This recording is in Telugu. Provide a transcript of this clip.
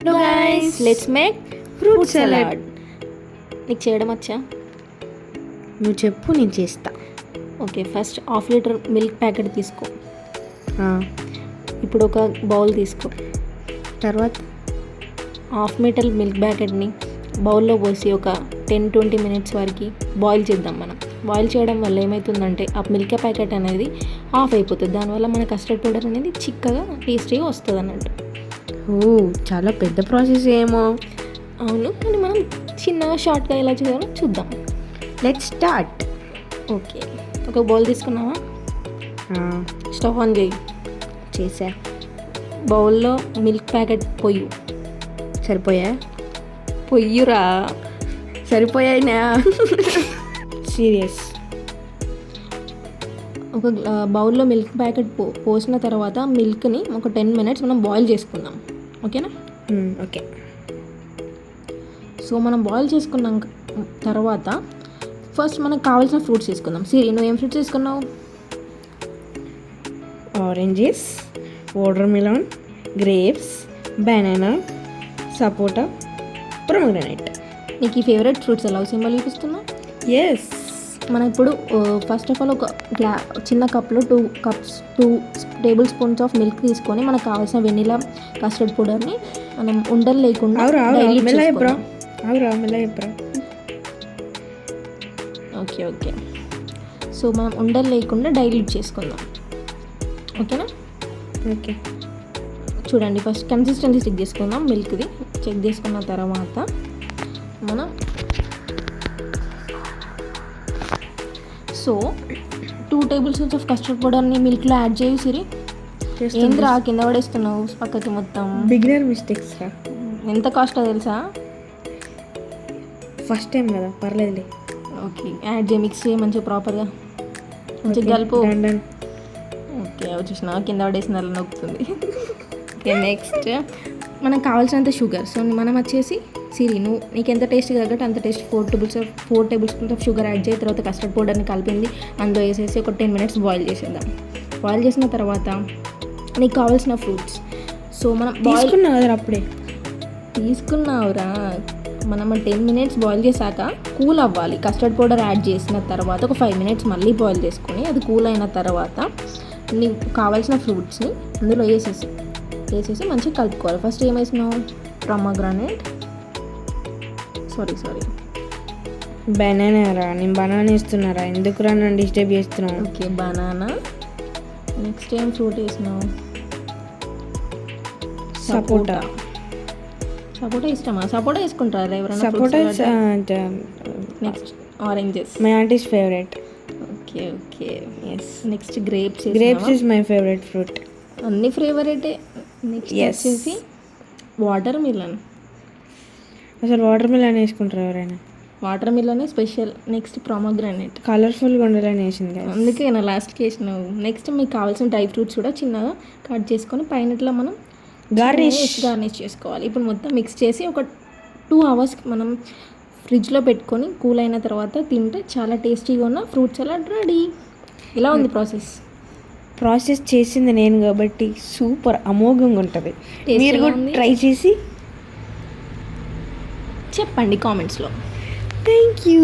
Hello guys, let's make fruit salad. నీకు చేయడం వచ్చా? నువ్వు చెప్పు, నేను చేస్తా. Okay, first half litre milk packet తీసుకో. ఇప్పుడు ఒక బౌల్ తీసుకో. తర్వాత హాఫ్ మీటర్ మిల్క్ ప్యాకెట్ని బౌల్లో పోసి ఒక 10-20 మినిట్స్ వరకు బాయిల్ చేద్దాం. మనం బాయిల్ చేయడం వల్ల ఏమవుతుందంటే ఆ మిల్క్ ప్యాకెట్ అనేది ఆఫ్ అయిపోతుంది. దానివల్ల మన కస్టర్డ్ పౌడర్ అనేది చిక్కగా టేస్టీగా వస్తుంది అన్నట్టు. ఓ, చాలా పెద్ద ప్రాసెస్ ఏమో. అవును, కానీ మనం చిన్నగా షార్ట్గా ఎలా చేయాలో చూద్దాం. Let's start. ఓకే, ఒక బౌల్ తీసుకున్నావా? స్టవ్ ఆన్ చేయి. చేసా. బౌల్లో మిల్క్ ప్యాకెట్ పొయ్యి. సరిపోయా? పొయ్యురా. సరిపోయాయినా? సీరియస్. ఒక బౌల్లో మిల్క్ ప్యాకెట్ పోసిన తర్వాత మిల్క్ని ఒక 10 మినిట్స్ మనం బాయిల్ చేసుకుందాం. ఓకేనా? ఓకే. సో మనం బాయిల్ చేసుకున్నాం తర్వాత ఫస్ట్ మనకు కావాల్సిన ఫ్రూట్స్ తీసుకుందాం. సిరి, నువ్వు ఏం ఫ్రూట్స్ తీసుకున్నావు? Oranges, watermelon, grapes, banana, sapota, pomegranate. నీకు ఈ ఫేవరెట్ ఫ్రూట్స్ ఎలా సింబల్ చూపిస్తున్నా? ఎస్. మనం ఇప్పుడు ఫస్ట్ ఆఫ్ ఆల్ ఒక చిన్న కప్లో 2 టేబుల్ స్పూన్స్ ఆఫ్ మిల్క్ తీసుకొని మనకు కావాల్సిన వెనిలా కస్టర్డ్ పౌడర్ని మనం ఉండలు లేకుండా ఓకే. సో మనం ఉండలు లేకుండా డైల్యూట్ చేసుకుందాం. ఓకేనా? ఓకే. చూడండి, ఫస్ట్ కన్సిస్టెన్సీ చెక్ చేసుకుందాం. మిల్క్ది చెక్ చేసుకున్న తర్వాత మనం so 2 table spoons of custard పౌడర్ని మిల్క్లో యాడ్ చేయి. సిరి, ఏంద్రా కింద పడేస్తున్నావు పక్కకి మొత్తం? బిగినర్ మిస్టేక్స్ రా. ఎంత కాస్టో తెలుసా? ఫస్ట్ టైం కదా, పర్లేదులే. ఓకే, యాడ్ చేయి, మిక్స్ చేయి మంచిగా ప్రాపర్గా, మంచిగా కలుపు. ఓకే, చూసినా కింద పడేసిన నొక్కుతుంది. ఓకే, నెక్స్ట్ మనకు కావాల్సినంత షుగర్. సో మనం వచ్చేసి సిరి, నీకు ఎంత టేస్ట్ తగ్గట్టు అంత taste 4 table spoons of sugar add చేసిన తర్వాత కస్టర్డ్ పౌడర్ని కలిపింది అందులో వేసేసి ఒక 10 మినిట్స్ బాయిల్ చేసేద్దాం. బాయిల్ చేసిన తర్వాత నీకు కావాల్సిన ఫ్రూట్స్. సో మనం అప్పుడే తీసుకున్నావురా. మనం 10 మినిట్స్ బాయిల్ చేశాక కూల్ అవ్వాలి. కస్టర్డ్ పౌడర్ యాడ్ చేసిన తర్వాత ఒక 5 మినిట్స్ మళ్ళీ బాయిల్ చేసుకొని అది కూల్ అయిన తర్వాత నీకు కావాల్సిన ఫ్రూట్స్ని అందులో వేసేసి మంచిగా కలుపుకోవాలి. ఫస్ట్ ఏం వేసినావు? పొమోగ్రానైట్, సారీ బనానా రా. నేను బనానా ఇస్తున్నారా? ఎందుకు రా నన్ను డిస్టర్బ్ చేస్తున్నావు? Okay, banana. నెక్స్ట్ ఏం ఫ్రూట్ వేసినావు? సపోటా ఇష్టమా? సపోటా వేసుకుంటారా ఎవరైనా? Sapota. Next oranges, my aunty's favourite. Okay. Yes. Next grapes is my favourite fruit. అన్ని ఫేవరెటే. నెక్స్ట్ వచ్చేసి వాటర్ మిలన్. అసలు వాటర్ మిలన్ వేసుకుంటారు ఎవరైనా? వాటర్ మిలనే స్పెషల్. నెక్స్ట్ పొమోగ్రానైట్, కలర్ఫుల్గా ఉండాలని వేసింది, అందుకే నా లాస్ట్కి వేసినావు. నెక్స్ట్ మీకు కావాల్సిన డ్రై ఫ్రూట్స్ కూడా చిన్నగా కట్ చేసుకొని పైన ఇట్లా మనం గార్నిష్ చేసుకోవాలి. ఇప్పుడు మొత్తం మిక్స్ చేసి ఒక 2 అవర్స్ మనం ఫ్రిడ్జ్లో పెట్టుకొని కూల్ అయిన తర్వాత తింటే చాలా టేస్టీగా ఉన్న ఫ్రూట్ సలాడ్ రెడీ. ఇలా ఉంది ప్రాసెస్ చేసింది నేను కాబట్టి సూపర్ అమోఘంగా ఉంటుంది. మీరు కూడా ట్రై చేసి చెప్పండి కామెంట్స్లో. Thank you.